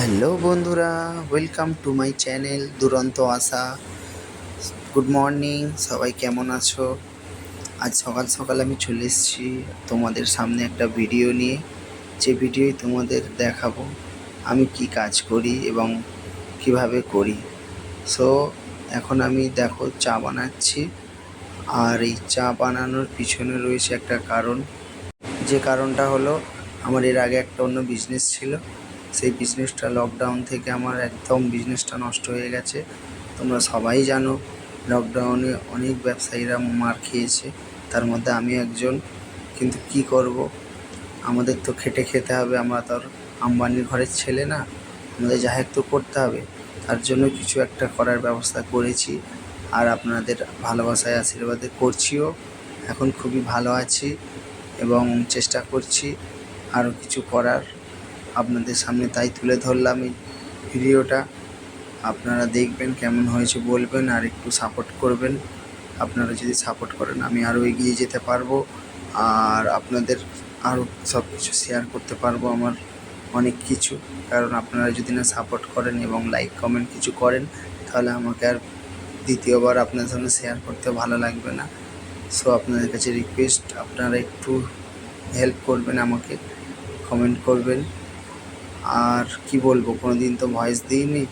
Hello বন্ধুরা, welcome to my channel দুরন্ত আশা। Good morning, সবাই কেমন আছো? আজ সকাল সকাল আমি চলে এসেছি তোমাদের সামনে একটা ভিডিও নিয়ে, যে ভিডিও তোমাদের দেখাবো আমি কি কাজ করি এবং কিভাবে করি। সো এখন আমি দেখো চা বানাচ্ছি, আর এই চা বানানোর পিছনে রয়েছে একটা কারণ। যে কারণটা হলো, আমার এর আগে একটা অন্য বিজনেস ছিল। সেই বিজনেসটা লকডাউন থেকে আমার একদম বিজনেসটা নষ্ট হয়ে গেছে। তোমরা সবাই জানো লকডাউনে অনেক ব্যবসায়ীরা মার খেয়েছে, তার মধ্যে আমি একজন। কিন্তু কি করব, আমাদের তো খেটে খেতে হবে, আমরা তো আর আম্বানির ঘরের ছেলে না, আমাদের যা একটু করতে হবে। তার জন্য কিছু একটা করার ব্যবস্থা করেছি, আর আপনাদের ভালোবাসায় আশীর্বাদে করছিও। এখন খুবই ভালো আছি এবং চেষ্টা করছি আরও কিছু করার। আপনাদের সামনে তাই তুলে ধরলাম এই ভিডিওটা। আপনারা দেখবেন, কেমন হয়েছে বলবেন, আর একটু সাপোর্ট করবেন। আপনারা যদি সাপোর্ট করেন আমি আরও এগিয়ে যেতে পারবো, আর আপনাদের আরও সব কিছু শেয়ার করতে পারবো, আমার অনেক কিছু। কারণ আপনারা যদি না সাপোর্ট করেন এবং লাইক কমেন্ট কিছু করেন, তাহলে আমাকে আর দ্বিতীয়বার আপনাদের সামনে শেয়ার করতে ভালো লাগবে না। সো আপনাদের কাছে রিকোয়েস্ট, আপনারা একটু হেল্প করবেন, আমাকে কমেন্ট করবেন। আর কি বলবো, কোনো দিন তো ভয়েস দিইনি,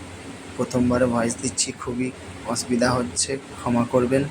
প্রথমবারে ভয়েস দিচ্ছি, খুবই অসুবিধা হচ্ছে, ক্ষমা করবেন।